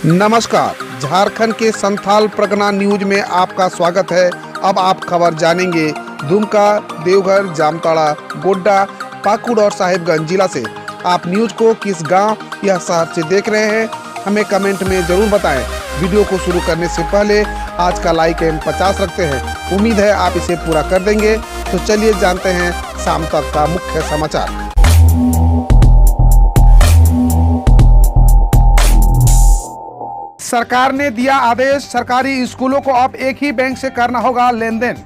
नमस्कार, झारखंड के संथाल परगना न्यूज में आपका स्वागत है। अब आप खबर जानेंगे दुमका, देवघर, जामताड़ा, गोड्डा, पाकुड़ और साहिबगंज जिला से। आप न्यूज को किस गांव या शहर से देख रहे हैं, हमें कमेंट में जरूर बताएं। वीडियो को शुरू करने से पहले आज का लाइक एम 50 रखते हैं। उम्मीद है आप इसे पूरा कर देंगे। तो चलिए जानते हैं शाम तक का मुख्य समाचार। सरकार ने दिया आदेश, सरकारी स्कूलों को अब एक ही बैंक से करना होगा लेन देन।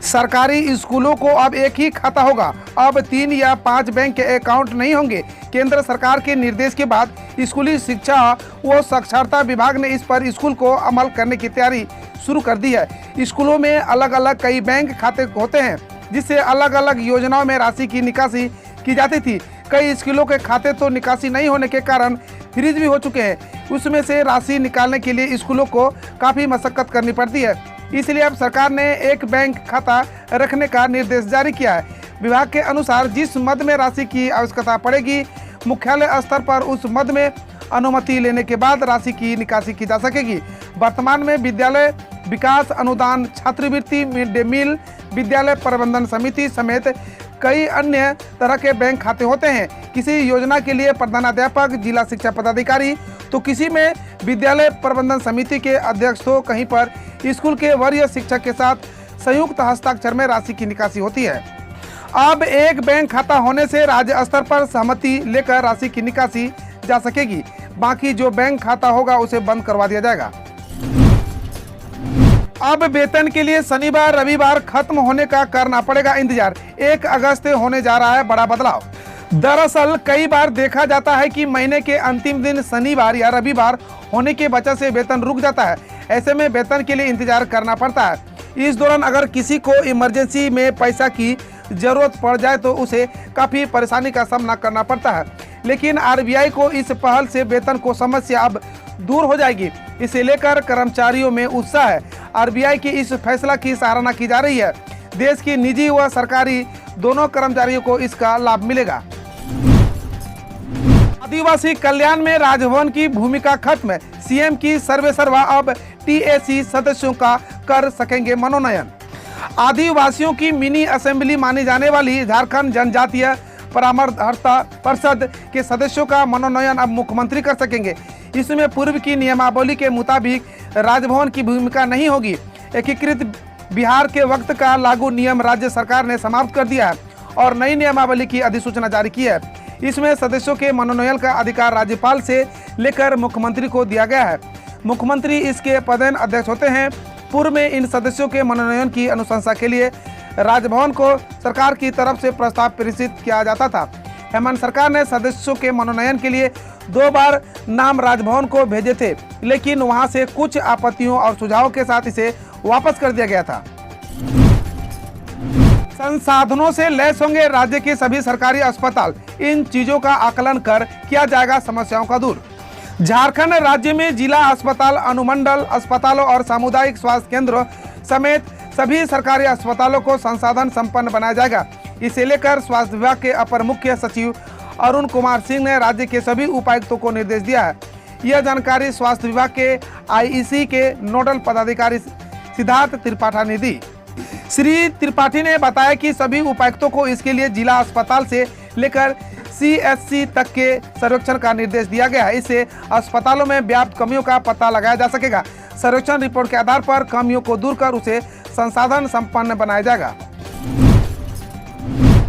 सरकारी स्कूलों को अब एक ही खाता होगा, अब 3 या 5 बैंक के अकाउंट नहीं होंगे। केंद्र सरकार के निर्देश के बाद स्कूली शिक्षा व साक्षरता विभाग ने इस पर स्कूल को अमल करने की तैयारी शुरू कर दी है। स्कूलों में अलग अलग कई बैंक खाते होते हैं, जिससे अलग अलग योजनाओं में राशि की निकासी की जाती थी। कई स्कूलों के खाते तो निकासी नहीं होने के कारण फ्रीज भी हो चुके हैं। उसमें से राशि निकालने के लिए स्कूलों को काफ़ी मशक्कत करनी पड़ती है। इसलिए अब सरकार ने एक बैंक खाता रखने का निर्देश जारी किया है। विभाग के अनुसार जिस मद में राशि की आवश्यकता पड़ेगी, मुख्यालय स्तर पर उस मद में अनुमति लेने के बाद राशि की निकासी की जा सकेगी। वर्तमान में विद्यालय विकास अनुदान, छात्रवृत्ति, मिड डे मील, विद्यालय प्रबंधन समिति समेत कई अन्य तरह के बैंक खाते होते हैं। किसी योजना के लिए प्रधानाध्यापक, जिला शिक्षा पदाधिकारी, तो किसी में विद्यालय प्रबंधन समिति के अध्यक्ष, तो कहीं पर स्कूल के वरीय शिक्षक के साथ संयुक्त हस्ताक्षर में राशि की निकासी होती है। अब एक बैंक खाता होने से राज्य स्तर पर सहमति लेकर राशि की निकासी जा सकेगी। बाकी जो बैंक खाता होगा उसे बंद करवा दिया जाएगा। अब वेतन के लिए शनिवार रविवार खत्म होने का करना पड़ेगा इंतजार। 1 अगस्त से होने जा रहा है बड़ा बदलाव। दरअसल कई बार देखा जाता है कि महीने के अंतिम दिन शनिवार या रविवार होने की वजह से वेतन रुक जाता है। ऐसे में वेतन के लिए इंतजार करना पड़ता है। इस दौरान अगर किसी को इमरजेंसी में पैसा की जरूरत पड़ जाए तो उसे काफ़ी परेशानी का सामना करना पड़ता है। लेकिन आरबीआई को इस पहल से वेतन को समस्या अब दूर हो जाएगी। इसे लेकर कर्मचारियों में उत्साह है। आरबीआई की इस फैसला की सराहना की जा रही है। देश की निजी व सरकारी दोनों कर्मचारियों को इसका लाभ मिलेगा। आदिवासी कल्याण में राजभवन की भूमिका खत्म। सीएम की सर्वे सर्वा, अब टीएसी सदस्यों का कर सकेंगे मनोनयन। आदिवासियों की मिनी असेंबली मानी जाने वाली झारखंड जनजातीय परामर्शदाता परिषद के सदस्यों का मनोनयन अब मुख्यमंत्री कर सकेंगे। इसमें पूर्व की नियमावली के मुताबिक राजभवन की भूमिका नहीं होगी। एकीकृत बिहार के वक्त का लागू नियम राज्य सरकार ने समाप्त कर दिया है और नई नियमावली की अधिसूचना जारी की है। इसमें सदस्यों के मनोनयन का अधिकार राज्यपाल से लेकर मुख्यमंत्री को दिया गया है। मुख्यमंत्री इसके पदेन अध्यक्ष होते हैं। पूर्व में इन सदस्यों के मनोनयन की अनुशंसा के लिए राजभवन को सरकार की तरफ से प्रस्ताव प्रेषित किया जाता था। हेमंत सरकार ने सदस्यों के मनोनयन के लिए 2 बार नाम राजभवन को भेजे थे, लेकिन वहां से कुछ आपत्तियों और सुझावों के साथ इसे वापस कर दिया गया था। संसाधनों से लैस होंगे राज्य के सभी सरकारी अस्पताल। इन चीजों का आकलन कर किया जाएगा समस्याओं का दूर। झारखंड राज्य में जिला अस्पताल, अनुमंडल अस्पतालों और सामुदायिक स्वास्थ्य केंद्रों समेत सभी सरकारी अस्पतालों को संसाधन संपन्न बनाया जाएगा। इसे लेकर स्वास्थ्य विभाग के अपर मुख्य सचिव अरुण कुमार सिंह ने राज्य के सभी उपायुक्तों को निर्देश दिया है। यह जानकारी स्वास्थ्य विभाग के आईईसी के नोडल पदाधिकारी सिद्धार्थ त्रिपाठी ने दी। श्री त्रिपाठी ने बताया कि सभी उपायुक्तों को इसके लिए जिला अस्पताल से लेकर सीएचसी तक के सर्वेक्षण का निर्देश दिया गया है। इससे अस्पतालों में व्याप्त कमियों का पता लगाया जा सकेगा। सर्वेक्षण रिपोर्ट के आधार पर कमियों को दूर कर उसे संसाधन संपन्न बनाया जाएगा।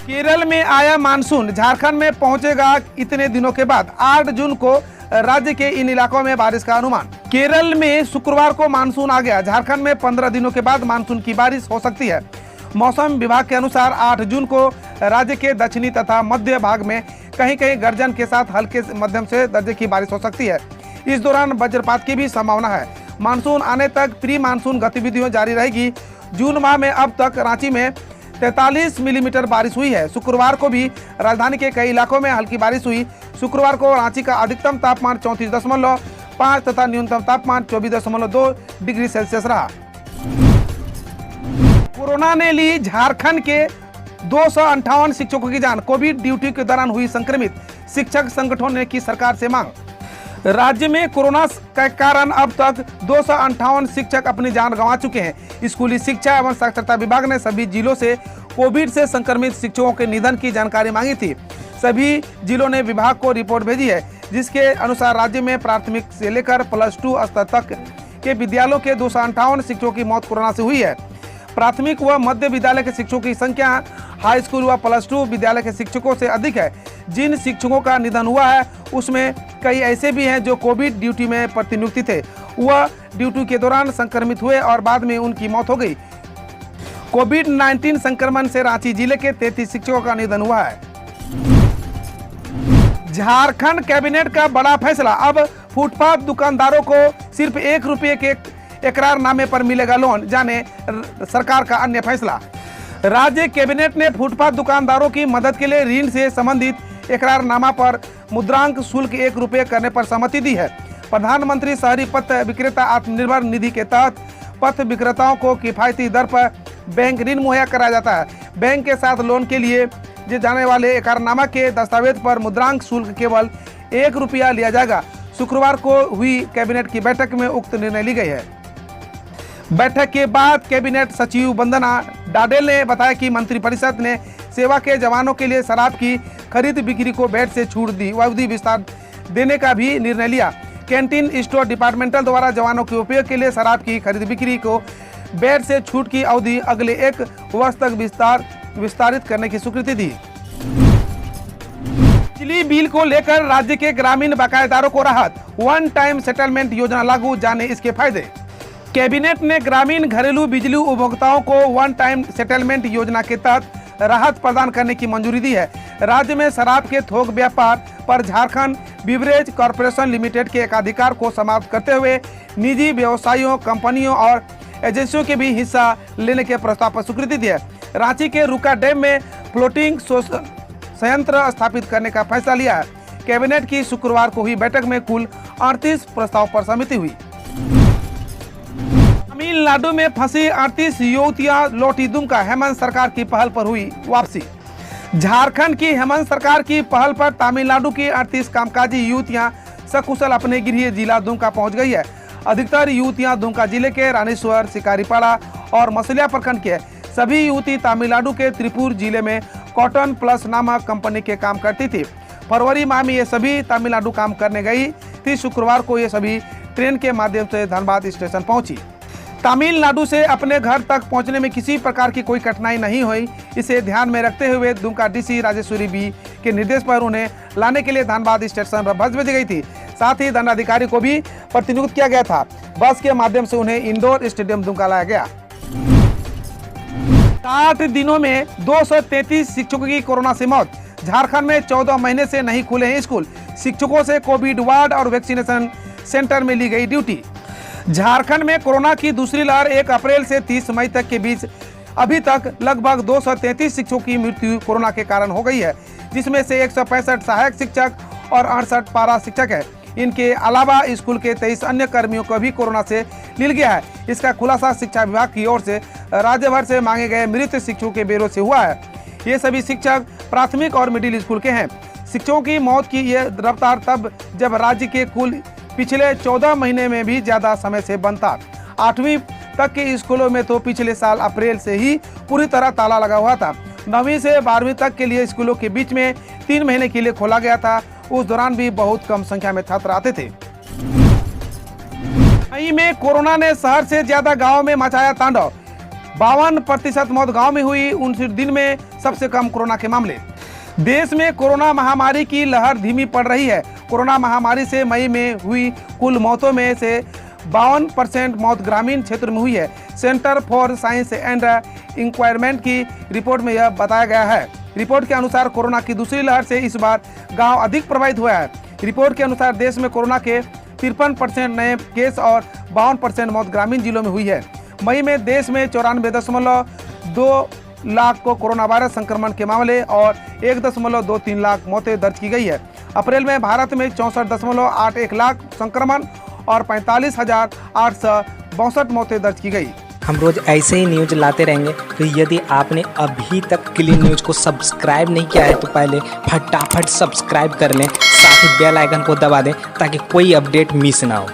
केरल में आया मानसून झारखंड में पहुंचेगा इतने दिनों के बाद। 8 जून को राज्य के इन इलाकों में बारिश का अनुमान। केरल में शुक्रवार को मानसून आ गया। झारखंड में 15 दिनों के बाद मानसून की बारिश हो सकती है। मौसम विभाग के अनुसार 8 जून को राज्य के दक्षिणी तथा मध्य भाग में कहीं कहीं गर्जन के साथ हल्के मध्यम से दर्जे की बारिश हो सकती है। इस दौरान वज्रपात की भी संभावना है। मानसून आने तक प्री मानसून गतिविधियां जारी रहेगी। जून माह में अब तक रांची में 43 मिलीमीटर बारिश हुई है। शुक्रवार को भी राजधानी के कई इलाकों में हल्की बारिश हुई। शुक्रवार को रांची का अधिकतम तापमान 34.5 तथा न्यूनतम तापमान 24.2 डिग्री सेल्सियस रहा। कोरोना ने ली झारखंड के 258 शिक्षकों की जान। कोविड ड्यूटी के दौरान हुई संक्रमित। शिक्षक संगठनों ने की सरकार से मांग। राज्य में कोरोना के कारण अब तक 258 शिक्षक अपनी जान गंवा चुके हैं। स्कूली शिक्षा एवं साक्षरता विभाग ने सभी जिलों से कोविड से संक्रमित शिक्षकों के निधन की जानकारी मांगी थी। सभी जिलों ने विभाग को रिपोर्ट भेजी है, जिसके अनुसार राज्य में प्राथमिक से लेकर +2 स्तर तक के विद्यालयों के 258 शिक्षकों की मौत कोरोना से हुई है। प्राथमिक व मध्य विद्यालय के शिक्षकों की संख्या हाई स्कूल व +2 विद्यालय के शिक्षकों से अधिक है। जिन शिक्षकों का निधन हुआ है उसमें कई ऐसे भी हैं जो कोविड ड्यूटी में प्रतिनियुक्त थे, वह ड्यूटी के दौरान संक्रमित हुए और बाद में उनकी मौत हो गई। कोविड-19 संक्रमण से रांची जिले के 33 शिक्षकों का निधन हुआ है। झारखंड कैबिनेट का बड़ा फैसला, अब फुटपाथ दुकानदारों को सिर्फ ₹1 के इकरारनामे पर मिलेगा लोन, जाने सरकार का अन्य फैसला। राज्य कैबिनेट ने फुटपाथ दुकानदारों की मदद के लिए ऋण से संबंधित इकरारनामा पर मुद्रांक शुल्क ₹1 करने पर सहमति दी है। प्रधानमंत्री शहरी पथ विक्रेता आत्मनिर्भर निधि के तहत पथ विक्रेताओं को किफायती दर पर बैंक ऋण मुहैया कराया जाता है। बैंक के साथ लोन के लिए जाने वाले इकरारनामा के दस्तावेज पर मुद्रांक शुल्क केवल ₹1 लिया जाएगा। शुक्रवार को हुई कैबिनेट की बैठक में उक्त निर्णय ली गई है। बैठक के बाद कैबिनेट सचिव वंदना डाडेल ने बताया कि मंत्रिपरिषद ने सेवा के जवानों के लिए शराब की खरीद बिक्री को वैट से छूट दी अवधि विस्तार देने का भी निर्णय लिया। कैंटीन स्टोर डिपार्टमेंटल द्वारा जवानों के उपयोग के लिए शराब की खरीद बिक्री को वैट से छूट की अवधि अगले 1 वर्ष तक विस्तारित करने की स्वीकृति दी। बिजली बिल को लेकर राज्य के ग्रामीण बकायेदारों को राहत, वन टाइम सेटलमेंट योजना लागू, जाने इसके फायदे। कैबिनेट ने ग्रामीण घरेलू बिजली उपभोक्ताओं को वन टाइम सेटलमेंट योजना के तहत राहत प्रदान करने की मंजूरी दी है। राज्य में शराब के थोक व्यापार पर झारखंड बिवरेज कॉर्पोरेशन लिमिटेड के एकाधिकार को समाप्त करते हुए निजी व्यवसायियों, कंपनियों और एजेंसियों के भी हिस्सा लेने के प्रस्ताव पर स्वीकृति दी है। रांची के रुका डैम में फ्लोटिंग संयंत्र स्थापित करने का फैसला लिया है। कैबिनेट की शुक्रवार को हुई बैठक में कुल 38 प्रस्ताव पर सहमति हुई। तमिलनाडु में फंसी 38 युवतियां लौटी दुमका, हेमंत सरकार की पहल पर हुई वापसी। झारखंड की हेमंत सरकार की पहल पर तमिलनाडु की 38 कामकाजी युवतियां सकुशल अपने गृह जिला दुमका पहुंच गई है। अधिकतर युवतियां दुमका जिले के रानीश्वर, शिकारीपाड़ा और मसलिया प्रखंड के। सभी युवती तमिलनाडु के त्रिपुर जिले में कॉटन प्लस नामक कंपनी के काम करती थी। फरवरी माह में ये सभी तमिलनाडु काम करने गई थी। शुक्रवार को ये सभी ट्रेन के माध्यम से धनबाद स्टेशन पहुंची। तमिलनाडु से अपने घर तक पहुंचने में किसी प्रकार की कोई कठिनाई नहीं हुई। इसे ध्यान में रखते हुए दुमका डीसी राजेश्वरी बी के निर्देश पर उन्हें लाने के लिए धनबाद स्टेशन बस भेजी गई थी। साथ ही दंडाधिकारी को भी प्रतिनियुक्त किया गया था। बस के माध्यम से उन्हें इंडोर स्टेडियम दुमका लाया गया। 60 दिनों में 233 शिक्षकों की कोरोना से मौत। झारखंड में 14 महीने से नहीं खुले हैं स्कूल। शिक्षकों से कोविड वार्ड और वैक्सीनेशन सेंटर में ली गई ड्यूटी। झारखंड में कोरोना की दूसरी लहर 1 अप्रैल से 30 मई तक के बीच अभी तक लगभग 233 शिक्षकों की मृत्यु कोरोना के कारण हो गई है, जिसमें से 165 सहायक शिक्षक और 68 पारा शिक्षक है। इनके अलावा स्कूल के 23 अन्य कर्मियों को भी कोरोना से मिल गया है। इसका खुलासा शिक्षा विभाग की ओर से राज्य भर से मांगे गए मृत शिक्षकों के ब्यौरे से हुआ है। ये सभी शिक्षक प्राथमिक और मिडिल स्कूल के हैं। शिक्षकों की मौत की ये रफ्तार तब जब राज्य के कुल पिछले 14 महीने में भी ज्यादा समय से बंद था। 8वीं तक के स्कूलों में तो पिछले साल अप्रैल से ही पूरी तरह ताला लगा हुआ था। 9वीं से 12वीं तक के लिए स्कूलों के बीच में 3 महीने के लिए खोला गया था। उस दौरान भी बहुत कम संख्या में छात्र आते थे। मई में कोरोना ने शहर से ज्यादा गाँव में मचाया तांडव। 52% मौत गाँव में हुई। 59 दिन में सबसे कम कोरोना के मामले। देश में कोरोना महामारी की लहर धीमी पड़ रही है। कोरोना महामारी से मई में हुई कुल मौतों में से 52% मौत ग्रामीण क्षेत्र में हुई है। सेंटर फॉर साइंस एंड इंक्वायरमेंट की रिपोर्ट में यह बताया गया है। रिपोर्ट के अनुसार कोरोना की दूसरी लहर से इस बार गांव अधिक प्रभावित हुआ है। रिपोर्ट के अनुसार देश में कोरोना के 53% नए केस और 52% मौत ग्रामीण जिलों में हुई है। मई में देश में 94.2 लाख को कोरोना वायरस संक्रमण के मामले और 1.23 लाख मौतें दर्ज की गई है। अप्रैल में भारत में 64.81 लाख संक्रमण और 45,862 मौतें दर्ज की गई। हम रोज़ ऐसे ही न्यूज़ लाते रहेंगे। तो यदि आपने अभी तक क्लीन न्यूज़ को सब्सक्राइब नहीं किया है तो पहले फटाफट सब्सक्राइब कर लें, साथ ही बेल आइकन को दबा दें ताकि कोई अपडेट मिस ना हो।